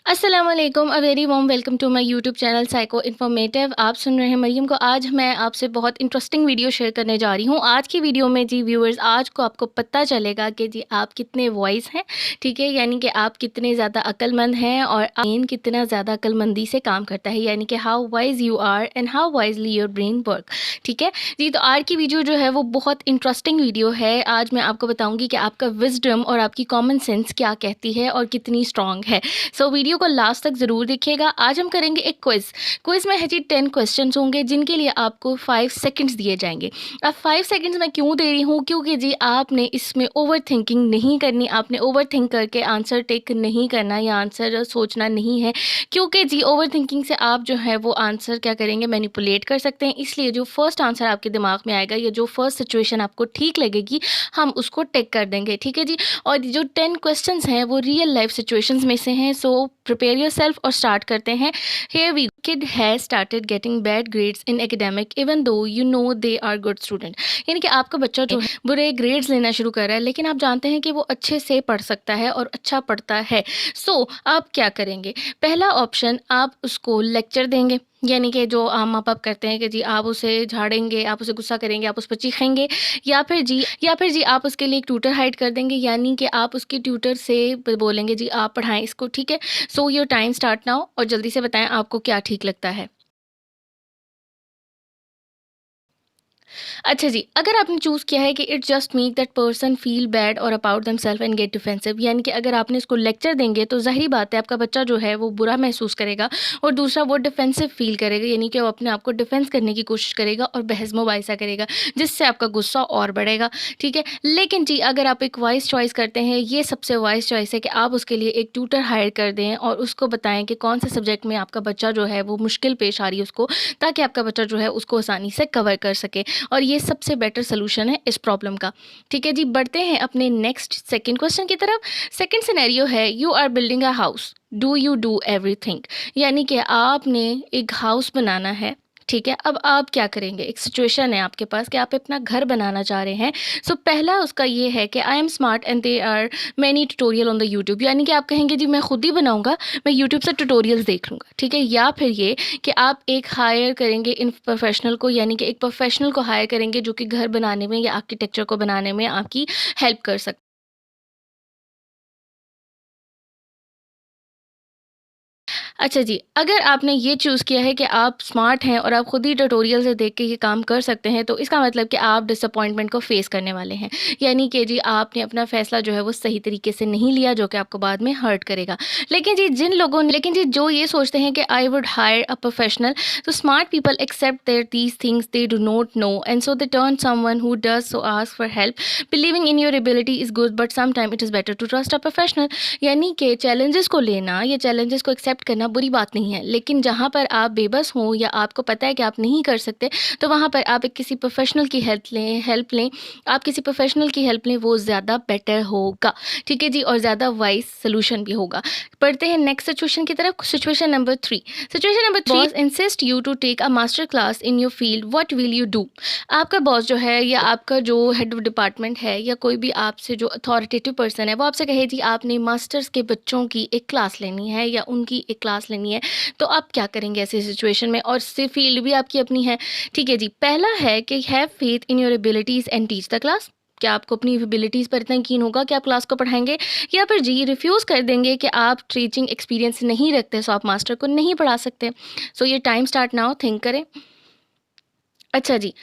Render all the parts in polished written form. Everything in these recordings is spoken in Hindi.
अस्सलामुअलैकुम, a very warm welcome to my YouTube channel psycho informative. आप सुन रहे हैं मरियम को। आज मैं आपसे बहुत इंटरेस्टिंग वीडियो शेयर करने जा रही हूँ। आज की वीडियो में जी व्यूअर्स, आज को आपको पता चलेगा कि जी आप कितने वॉइस हैं, ठीक है, यानी कि आप कितने ज़्यादा अक्लमंद हैं और ब्रेन कितना ज़्यादा अक्लमंदी से काम करता है, यानी कि how wise you are and how wisely your brain work. ठीक है जी, तो आज की वीडियो जो है वो बहुत इंटरेस्टिंग वीडियो है। आज मैं आपको बताऊँगी कि आपका विजडम और आपकी कॉमन सेंस क्या कहती है और कितनी स्ट्रॉन्ग है। सो वीडियो को लास्ट तक ज़रूर देखिएगा। आज हम करेंगे एक क्विज़ में है जी 10 क्वेश्चंस होंगे जिनके लिए आपको 5 सेकंड्स दिए जाएंगे। अब 5 सेकंड्स मैं क्यों दे रही हूँ, क्योंकि जी आपने इसमें ओवर थिंकिंग नहीं करनी, आपने ओवर थिंक करके आंसर टेक नहीं करना या आंसर सोचना नहीं है, क्योंकि जी ओवर थिंकिंग से आप जो है वो आंसर क्या करेंगे, मैनिपुलेट कर सकते हैं। इसलिए जो फर्स्ट आंसर आपके दिमाग में आएगा या जो फर्स्ट सिचुएशन आपको ठीक लगेगी, हम उसको टेक कर देंगे। ठीक है जी, और जो 10 क्वेश्चंस हैं वो रियल लाइफ सिचुएशंस में से हैं। सो प्रिपेयर योरसेल्फ और स्टार्ट करते हैं। Here we kid has started getting bad grades in academic even though you know they are good student. यानी कि आपका बच्चा जो है बुरे ग्रेड्स लेना शुरू कर रहा है, लेकिन आप जानते हैं कि वो अच्छे से पढ़ सकता है और अच्छा पढ़ता है। सो आप क्या करेंगे? पहला ऑप्शन, आप उसको लेक्चर देंगे, यानी कि जो आम माँ बाप करते हैं कि जी आप उसे झाड़ेंगे, आप उसे गुस्सा करेंगे, आप उस पर चीखेंगे, या फिर जी आप उसके लिए एक ट्यूटर हाइड कर देंगे, यानी कि आप उसके ट्यूटर से बोलेंगे जी आप पढ़ाएं इसको। ठीक है, सो योर टाइम स्टार्ट नाउ और जल्दी से बताएं आपको क्या ठीक लगता है। अच्छा जी, अगर आपने चूज़ किया है कि it just make that person feel bad और about themselves and get defensive, यानी कि अगर आपने इसको लेक्चर देंगे तो ज़ाहिर बात है आपका बच्चा जो है वो बुरा महसूस करेगा और दूसरा वो डिफेंसिव फील करेगा, यानी कि वो अपने आप को डिफेंस करने की कोशिश करेगा और बहस मुबाहिसा करेगा, जिससे आपका गुस्सा और बढ़ेगा। ठीक है, लेकिन जी अगर आप एक वाइस चॉइस करते हैं, ये सबसे वाइस चॉइस है कि आप उसके लिए एक ट्यूटर हायर कर दें और उसको बताएं कि कौन से सब्जेक्ट में आपका बच्चा जो है वो मुश्किल पेश आ रही है उसको, ताकि आपका बच्चा जो है उसको आसानी से कवर कर सके। और ये सबसे बेटर सोल्यूशन है इस प्रॉब्लम का। ठीक है जी, बढ़ते हैं अपने नेक्स्ट सेकंड क्वेश्चन की तरफ। सेकंड सिनेरियो है, you are building a house, do you do everything, यानी कि आपने एक हाउस बनाना है। ठीक है, अब आप क्या करेंगे? एक सिचुएशन है आपके पास कि आप अपना घर बनाना चाह रहे हैं। सो पहला उसका ये है कि I am smart and there are many tutorial on the YouTube, यानी कि आप कहेंगे जी मैं खुद ही बनाऊंगा, मैं यूट्यूब से ट्यूटोरियल्स देख लूँगा। ठीक है, या फिर ये कि आप एक हायर करेंगे इन प्रोफेशनल को, यानी कि एक प्रोफेशनल को हायर करेंगे जो कि घर बनाने में या आर्किटेक्चर को बनाने में आपकी हेल्प कर सकता है। अच्छा जी, अगर आपने ये चूज़ किया है कि आप स्मार्ट हैं और आप खुद ही ट्यूटोरियल से देख के ये काम कर सकते हैं, तो इसका मतलब कि आप डिसअपॉइंटमेंट को फेस करने वाले हैं। यानी कि जी आपने अपना फ़ैसला जो है वो सही तरीके से नहीं लिया, जो कि आपको बाद में हर्ट करेगा। लेकिन जी जो ये सोचते हैं कि I would hire a professional, तो smart people accept there these things they do not know and so they turn someone who does so ask for help. Believing in your ability is good but sometime it is better to trust a professional. यानी कि चैलेंजेस को लेना या चैलेंजेस को एक्सेप्ट करना बुरी बात नहीं है, लेकिन जहाँ पर आप बेबस हों या आपको पता है कि आप नहीं कर सकते, तो वहाँ पर आप एक किसी प्रोफेशनल की हेल्प लें, आप किसी प्रोफेशनल की हेल्प लें, वो ज़्यादा बेटर होगा। ठीक है जी, और ज़्यादा वाइज सोल्यूशन भी होगा। पढ़ते हैं नेक्स्ट सिचुएशन की तरफ। Situation number three, boss insist you to take a master class in your field, what will you do. आपका बॉस जो है या आपका जो हेड ऑफ डिपार्टमेंट है या कोई भी आपसे जो अथॉरिटेटिव पर्सन है, वो आपसे कहे जी आपने मास्टर्स के बच्चों की एक क्लास लेनी है या उनकी एक क्लास लेनी है, तो आप क्या करेंगे ऐसी सिचुएशन में? और से फील्ड भी आपकी अपनी है। ठीक है जी, पहला है कि have faith in your abilities and teach the class. क्या आपको अपनी एबिलिटीज़ पर इतना यकीन होगा कि आप क्लास को पढ़ाएंगे? या फिर जी रिफ्यूज़ कर देंगे कि आप टीचिंग एक्सपीरियंस नहीं रखते, सो आप मास्टर को नहीं पढ़ा सकते। सो ये टाइम स्टार्ट नाउ, थिंक करें। अच्छा जी,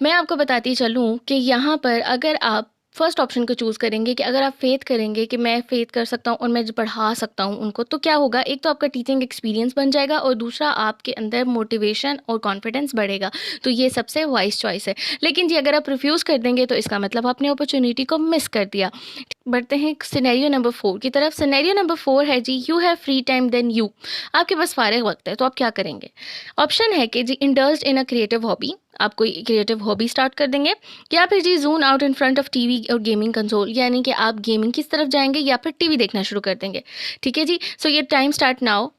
मैं आपको बताती चलूँ कि यहाँ पर अगर आप फर्स्ट ऑप्शन को चूज़ करेंगे कि अगर आप फ़ेथ करेंगे कि मैं फ़ेथ कर सकता हूँ और मैं ज पढ़ा सकता हूँ उनको, तो क्या होगा? एक तो आपका टीचिंग एक्सपीरियंस बन जाएगा और दूसरा आपके अंदर मोटिवेशन और कॉन्फिडेंस बढ़ेगा। तो ये सबसे वाइज़ चॉइस है। लेकिन जी अगर आप रिफ्यूज़ कर देंगे तो इसका मतलब आपने अपॉर्च्युनिटी को मिस कर दिया। बढ़ते हैं सिनेरियो नंबर 4 की तरफ। सिनेरियो नंबर 4 है जी, you have free time then you. आपके पास फ़ारिग वक़्त है, तो आप क्या करेंगे? ऑप्शन है कि जी indulged in a creative hobby, आप कोई क्रिएटिव हॉबी स्टार्ट कर देंगे, या फिर जी zone out in front of TV और गेमिंग कंसोल, यानी कि आप गेमिंग की तरफ जाएँगे या फिर टीवी देखना शुरू कर देंगे। ठीक है जी, सो ये टाइम स्टार्ट नाउ।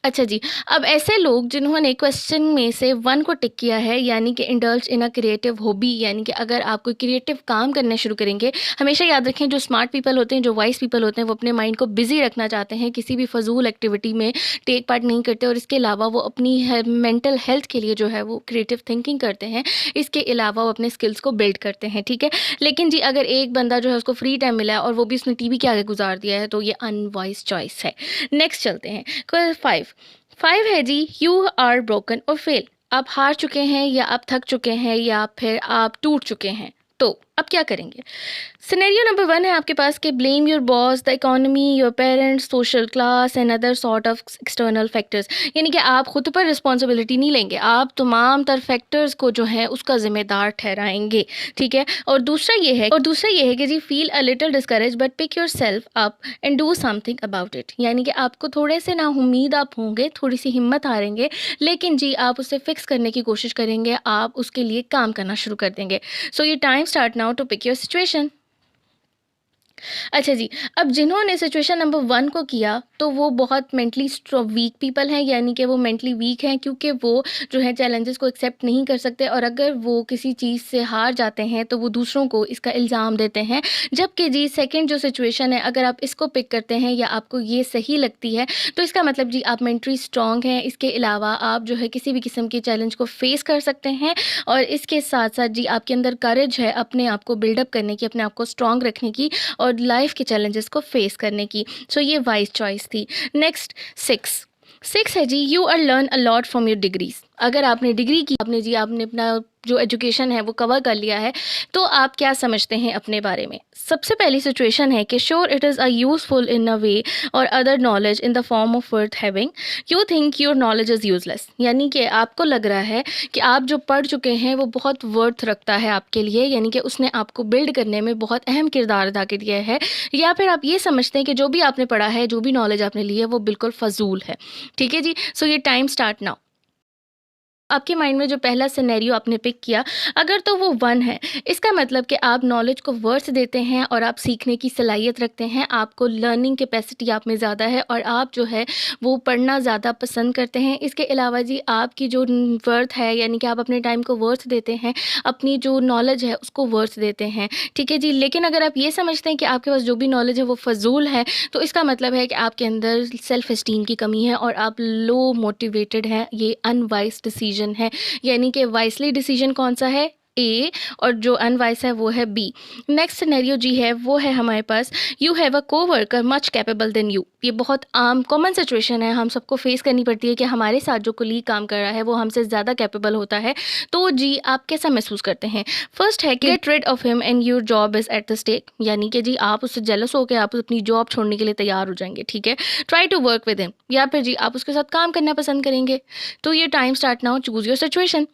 अच्छा जी, अब ऐसे लोग जिन्होंने क्वेश्चन में से 1 को टिक किया है, यानी कि indulge in a creative hobby, यानी कि अगर आप कोई क्रिएटिव काम करना शुरू करेंगे, हमेशा याद रखें जो स्मार्ट पीपल होते हैं, जो वाइस पीपल होते हैं, वो अपने माइंड को बिज़ी रखना चाहते हैं, किसी भी फ़ज़ूल एक्टिविटी में टेक पार्ट नहीं करते और इसके अलावा वो अपनी मेंटल हेल्थ के लिए जो है वो क्रिएटिव थिंकिंग करते हैं। इसके अलावा वो अपने स्किल्स को बिल्ड करते हैं, ठीक है? लेकिन जी अगर एक बंदा जो है उसको फ्री टाइम मिला है और वो भी उसने टीवी के आगे गुज़ार दिया है, तो ये अनवाइज़ चॉइस है। नेक्स्ट चलते हैं, क्वेश्चन 5। 5 है जी, यू आर ब्रोकन और फेल। आप हार चुके हैं या आप थक चुके हैं या फिर आप टूट चुके हैं। तो अब क्या करेंगे? सिनेरियो नंबर 1 है आपके पास कि blame your boss, the economy, your parents, social class and other sort of external factors. यानी कि आप खुद पर रिस्पॉन्सिबिलिटी नहीं लेंगे, आप तमाम तर फैक्टर्स को जो है उसका ज़िम्मेदार ठहराएंगे, ठीक है? और दूसरा ये है कि जी feel a little discourage but pick yourself up and do something about it. यानी कि आपको थोड़े से ना उम्मीद आप होंगे, थोड़ी सी हिम्मत हारेंगे, लेकिन जी आप उसे फिक्स करने की कोशिश करेंगे, आप उसके लिए काम करना शुरू कर देंगे। सो ये time start now to pick your situation. अच्छा जी, अब जिन्होंने सिचुएशन नंबर 1 को किया, तो वो बहुत मेंटली वीक पीपल हैं, यानी कि वो मेंटली वीक हैं क्योंकि वो जो है चैलेंजेस को एक्सेप्ट नहीं कर सकते और अगर वो किसी चीज़ से हार जाते हैं, तो वो दूसरों को इसका इल्ज़ाम देते हैं। जबकि जी सेकंड जो सिचुएशन है, अगर आप इसको पिक करते हैं या आपको ये सही लगती है, तो इसका मतलब जी आप मेंटली स्ट्रॉन्ग हैं। इसके अलावा आप जो है किसी भी किस्म के चैलेंज को फेस कर सकते हैं और इसके साथ-साथ जी आपके अंदर करेज है अपने आप को बिल्डअप करने की, अपने आप को स्ट्रॉन्ग रखने की और लाइफ के चैलेंजेस को फेस करने की। सो ये वाइज चॉइस थी। नेक्स्ट 6 है जी, you are learn a lot from your degrees. अगर आपने डिग्री की, आपने अपना जो एजुकेशन है वो कवर कर लिया है, तो आप क्या समझते हैं अपने बारे में? सबसे पहली सिचुएशन है कि sure it is a useful in a way और other knowledge in the form of worth having, you think your knowledge is useless. यानी कि आपको लग रहा है कि आप जो पढ़ चुके हैं वो बहुत वर्थ रखता है आपके लिए, यानी कि उसने आपको बिल्ड करने में बहुत अहम किरदार अदा किया है, या फिर आप ये समझते हैं कि जो भी आपने पढ़ा है, जो भी नॉलेज आपने ली है, वो बिल्कुल फजूल है। ठीक है जी, सो ये टाइम स्टार्ट नाउ। आपके माइंड में जो पहला सिनेरियो आपने पिक किया, अगर तो वो 1 है, इसका मतलब कि आप नॉलेज को वर्थ देते हैं और आप सीखने की सलाहियत रखते हैं, आपको लर्निंग कैपेसिटी आप में ज़्यादा है और आप जो है वो पढ़ना ज़्यादा पसंद करते हैं। इसके अलावा जी आपकी जो वर्थ है, यानी कि आप अपने टाइम को वर्थ देते हैं, अपनी जो नॉलेज है उसको वर्थ देते हैं, ठीक है जी। लेकिन अगर आप ये समझते हैं कि आपके पास जो भी नॉलेज है वो फ़ज़ूल है, तो इसका मतलब है कि आपके अंदर सेल्फ़ एस्टीम की कमी है और आप लो मोटिवेटेड हैं। ये अनवाइज़ डिसीजन है, यानी कि वाइसली डिसीजन कौन सा है? ए, और जो अनवाइस है वो है बी। नेक्स्ट सिनेरियो जी है वो है हमारे पास, you have a coworker much capable than you. ये बहुत आम कॉमन सिचुएशन है, हम सबको फेस करनी पड़ती है कि हमारे साथ जो कुलीग काम कर रहा है वो हमसे ज़्यादा कैपेबल होता है। तो जी आप कैसा महसूस करते हैं? फर्स्ट है कि get rid of him and your job is at the stake. यानी कि जी आप उससे जेलस होकर आप अपनी जॉब छोड़ने के लिए तैयार हो जाएंगे, ठीक है? Try to work with him, या फिर जी आप उसके साथ काम करना पसंद करेंगे। तो ये time start now, choose your situation.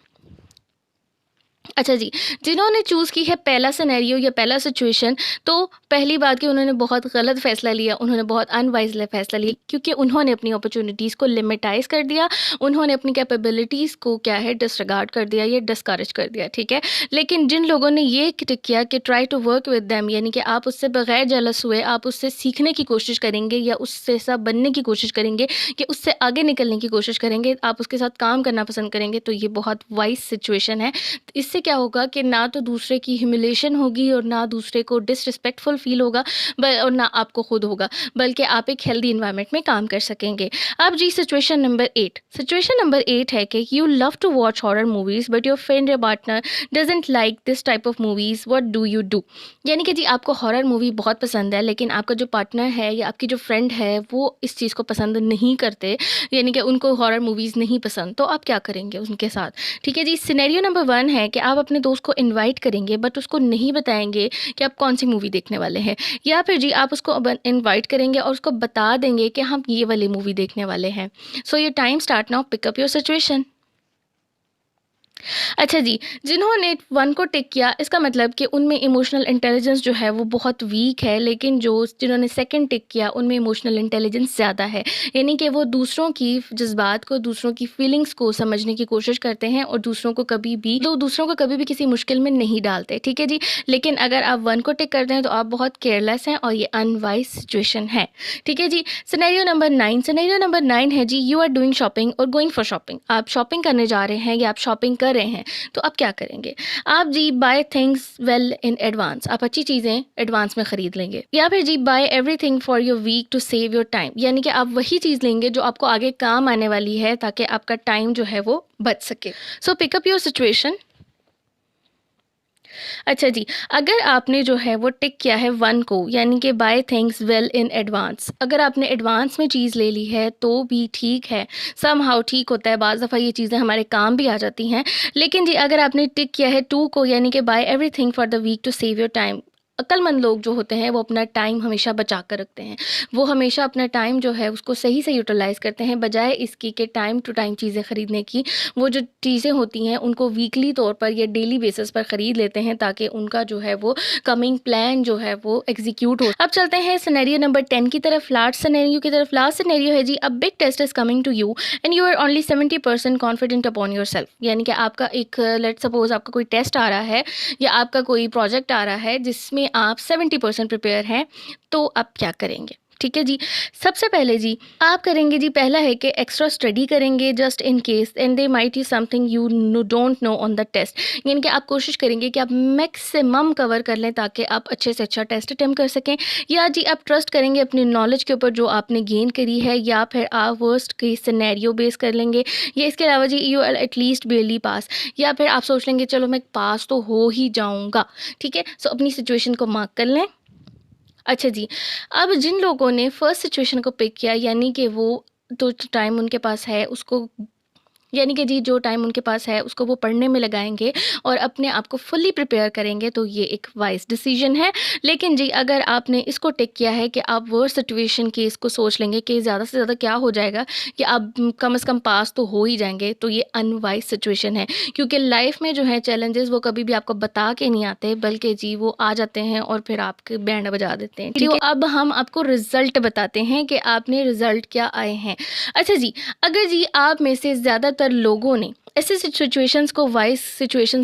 अच्छा जी, जिन्होंने चूज़ की है पहला सिनेरियो या पहला सिचुएशन, तो पहली बात कि उन्होंने बहुत गलत फ़ैसला लिया, उन्होंने बहुत अनवाइज़ फ़ैसला लिया क्योंकि उन्होंने अपनी अपॉर्च्युनिटीज़ को लिमिटाइज़ कर दिया, उन्होंने अपनी कैपेबिलिटीज़ को क्या है डिसरिगार्ड कर दिया, या डिस्करेज कर दिया, ठीक है? लेकिन जिन लोगों ने ये टिक किया कि try to work with them, यानी कि आप उससे बगैर जेलस हुए, आप उससे सीखने की कोशिश करेंगे या उससे सा बनने की कोशिश करेंगे कि उससे आगे निकलने की कोशिश करेंगे, आप उसके साथ काम करना पसंद करेंगे, तो ये बहुत वाइज़ सिचुएशन है। इससे क्या होगा कि ना तो दूसरे की ह्यूमिलिएशन होगी और ना दूसरे को डिसरिस्पेक्टफुल फील होगा, और ना आपको खुद होगा, बल्कि आप एक हेल्दी इन्वायरमेंट में काम कर सकेंगे। अब जी सिचुएशन नंबर 8 है कि you love to watch horror movies but your friend या partner doesn't like this type of movies, what do you do? यानी कि जी आपको हॉरर मूवी बहुत पसंद है, लेकिन आपका जो पार्टनर है या आपकी जो फ्रेंड है वो इस चीज़ को पसंद नहीं करते, यानी कि उनको हॉरर मूवीज़ नहीं पसंद, तो आप क्या करेंगे उनके साथ? ठीक है जी, सिनेरियो नंबर 1 है कि आप अपने दोस्त को इनवाइट करेंगे बट उसको नहीं बताएँगे कि आप कौन-सी मूवी देखने वाले हैं, या फिर जी आप उसको इनवाइट करेंगे और उसको बता देंगे कि हम ये वाली मूवी देखने वाले हैं। So your time start now, pick up your situation. अच्छा जी, जिन्होंने 1 को टिक किया इसका मतलब कि उनमें इमोशनल इंटेलिजेंस जो है वो बहुत वीक है, लेकिन जो जिन्होंने सेकंड टिक किया उनमें इमोशनल इंटेलिजेंस ज़्यादा है। यानी कि वो दूसरों की जज़्बात को, दूसरों की फीलिंग्स को समझने की कोशिश करते हैं और दूसरों को कभी भी किसी मुश्किल में नहीं डालते, ठीक है जी? लेकिन अगर आप 1 को टिक करते हैं तो आप बहुत केयरलेस हैं और ये अनवाइज़ सिचुएशन है, ठीक है जी? सिनेरियो नंबर 9 है जी, यू आर डूइंग शॉपिंग और गोइंग फॉर शॉपिंग। आप शॉपिंग करने जा रहे हैं या आप शॉपिंग कर रहे हैं, तो आप क्या करेंगे? आप जी buy things well in advance, आप अच्छी चीज़ें एडवांस में खरीद लेंगे। या फिर जी buy everything for your week to save your time, यानी कि आप वही चीज़ लेंगे जो आपको आगे काम आने वाली है ताकि आपका टाइम जो है वो बच सके। सो पिक अप योर सिचुएशन। अच्छा जी, अगर आपने जो है वो टिक किया है 1 को, यानी कि buy things well in advance, अगर आपने एडवांस में चीज़ ले ली है तो भी ठीक है, समहाउ ठीक होता है, बाज़ दफ़ा ये चीज़ें हमारे काम भी आ जाती हैं। लेकिन जी अगर आपने टिक किया है 2 को, यानी कि buy everything for the week to save your time, अक्लमंद लोग जो होते हैं वो अपना टाइम हमेशा बचा कर रखते हैं। वो हमेशा अपना टाइम जो है उसको सही से यूटिलाइज़ करते हैं, बजाय इसकी कि टाइम टू टाइम चीज़ें खरीदने की। वो जो चीज़ें होती हैं उनको वीकली तौर पर या डेली बेसिस पर ख़रीद लेते हैं ताकि उनका जो है वो कमिंग प्लान जो है वो एग्जीक्यूट हो। अब चलते हैं सिनेरियो नंबर 10 की तरफ, लास्ट सिनेरियो की तरफ। लास्ट सिनेरियो है जी, a big test is coming to you and you are only 70% confident upon yourself. यानी कि आपका एक लेट्स सपोज़ आपका कोई टेस्ट आ रहा है या आपका कोई प्रोजेक्ट आ रहा है जिसमें आप 70% प्रिपेयर हैं, तो आप क्या करेंगे? ठीक है जी। सबसे पहले जी आप करेंगे जी, पहला है कि एक्स्ट्रा स्टडी करेंगे just in case and they might be something you don't know on the test. यानी कि आप कोशिश करेंगे कि आप मैक्सिमम कवर कर लें ताकि आप अच्छे से अच्छा टेस्ट अटेम्प्ट कर सकें। या जी आप ट्रस्ट करेंगे अपनी नॉलेज के ऊपर जो आपने गेन करी है, या फिर आप वर्स्ट केस सिनेरियो बेस कर लेंगे, या इसके अलावा जी यू आर एटलीस्ट बेयरली पास, या फिर आप सोच लेंगे चलो मैं पास तो हो ही जाऊँगा। ठीक है, सो अपनी सिचुएशन को मार्क कर लें। अच्छा जी, अब जिन लोगों ने फर्स्ट सिचुएशन को पिक किया, यानी कि वो तो टाइम उनके पास है उसको, यानी कि जी जो टाइम उनके पास है उसको वो पढ़ने में लगाएँगे और अपने आप को फुल्ली प्रिपेयर करेंगे, तो ये एक वाइज़ डिसीजन है। लेकिन जी अगर आपने इसको टिक किया है कि आप वर्स्ट सिचुएशन की इसको सोच लेंगे कि ज़्यादा से ज़्यादा क्या हो जाएगा कि आप कम से कम पास तो हो ही जाएँगे, तो ये अनवाइज़ सिचुएशन है। क्योंकि लाइफ़ में जो है चैलेंजेस वो कभी भी आपको बता के नहीं आते, बल्कि जी वो आ जाते हैं और फिर आपके बैंड बजा देते हैं। ठीक है, अब हम आपको रिज़ल्ट बताते हैं कि आपने रिज़ल्ट क्या आए हैं। अच्छा जी, अगर जी आप में से ज़्यादातर लोगों ने ऐसे सिचुएशंस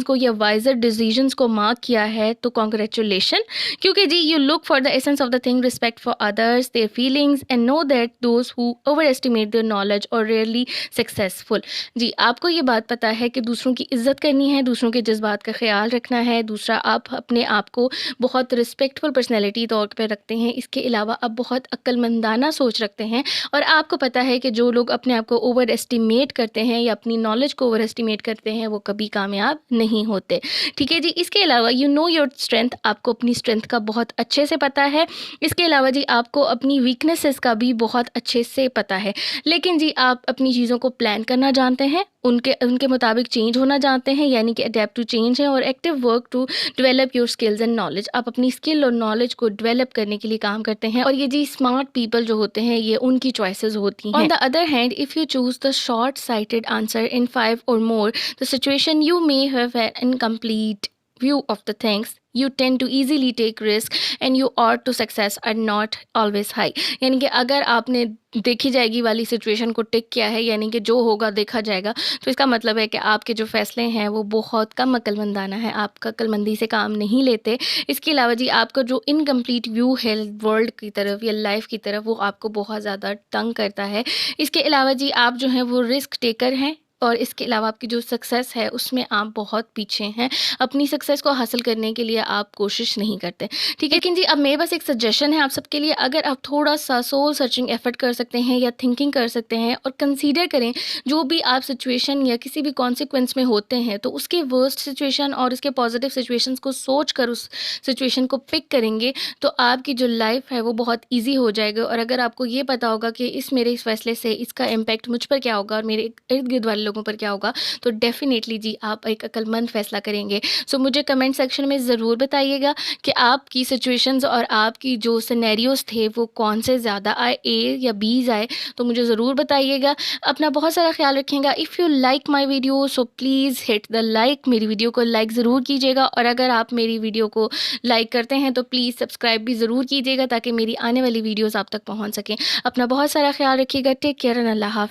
को या वाइजर डिसीजंस को मार्क किया है, तो कॉन्ग्रेचुलेशन, क्योंकि जी you look for the essence of the thing, respect for others, their feelings and know that those who overestimate their knowledge और रेयरली सक्सेसफुल। जी आपको ये बात पता है कि दूसरों की इज्जत करनी है, दूसरों के जज्बात का ख्याल रखना है। दूसरा, आप अपने आप को बहुत रिस्पेक्टफुल पर्सनैलिटी तौर पर रखते हैं। इसके अलावा आप बहुत अक्लमंदाना सोच रखते हैं और आपको पता है कि जो लोग अपने आप को ओवर एस्टिमेट करते हैं या अपनी नॉलेज को ओवर एस्टिमेट करते हैं वो कभी कामयाब नहीं होते। ठीक है जी, इसके अलावा यू नो योर स्ट्रेंथ, आपको अपनी स्ट्रेंथ का बहुत अच्छे से पता है। इसके अलावा जी आपको अपनी वीकनेसेस का भी बहुत अच्छे से पता है। लेकिन जी आप अपनी चीज़ों को प्लान करना जानते हैं, उनके उनके मुताबिक चेंज होना जानते हैं, यानी कि अडेप्ट टू चेंज है, और active work to develop your skills and knowledge, आप अपनी स्किल और नॉलेज को डेवलप करने के लिए काम करते हैं। और ये जी स्मार्ट पीपल जो होते हैं ये उनकी चॉइसेस होती हैं। On the other hand, if you choose the short sighted answer in 5 और more the situation you may have an incomplete view of the things, you tend to easily take risk and you ought to success are not always high। यानी कि अगर आपने देखी जाएगी वाली सिचुएशन को टिक किया है, यानी कि जो होगा देखा जाएगा, तो इसका मतलब है कि आपके जो फैसले हैं वो बहुत कम अक्लमंदाना है, आप अक्लमंदी से काम नहीं लेते। इसके अलावा जी आपका जो इनकम्प्लीट व्यू है वर्ल्ड की तरफ या लाइफ की तरफ वो आपको बहुत ज़्यादा तंग करता है। इसके अलावा जी आप जो हैं वो रिस्क टेकर हैं, और इसके अलावा आपकी जो सक्सेस है उसमें आप बहुत पीछे हैं। अपनी सक्सेस को हासिल करने के लिए आप कोशिश नहीं करते। ठीक है, लेकिन जी अब मेरे पास एक सजेशन है आप सबके लिए, अगर आप थोड़ा सा सोल सर्चिंग एफर्ट कर सकते हैं या थिंकिंग कर सकते हैं और कंसीडर करें जो भी आप सिचुएशन या किसी भी कॉन्सिक्वेंस में होते हैं, तो उसके वर्स्ट सिचुएशन और उसके पॉजिटिव सिचुएशंस को सोच कर उस सिचुएशन को पिक करेंगे, तो आपकी जो लाइफ है वो बहुत ईजी हो जाएगा। और अगर आपको ये पता होगा कि मेरे इस फैसले से इसका इम्पैक्ट मुझ पर क्या होगा और मेरे इर्द गिर्द वाले लोगों पर क्या होगा, तो डेफ़िनेटली जी आप एक अक्लमंद फ़ैसला करेंगे। सो मुझे कमेंट सेक्शन में ज़रूर बताइएगा कि आपकी सिचुएशंस और आपकी जो सिनेरियोज़ थे वो कौन से ज़्यादा आए, ए या बीज़ आए, तो मुझे ज़रूर बताइएगा। अपना बहुत सारा ख़्याल रखिएगा। If you like my video so please hit the like, मेरी वीडियो को लाइक ज़रूर कीजिएगा और अगर आप मेरी वीडियो को लाइक करते हैं तो प्लीज़ सब्सक्राइब भी ज़रूर कीजिएगा ताकि मेरी आने वाली वीडियोज़ आप तक पहुँच सकें। अपना बहुत सारा ख़्याल रखिएगा। टेक केयर एंड अल्लाह हाफ़िज़।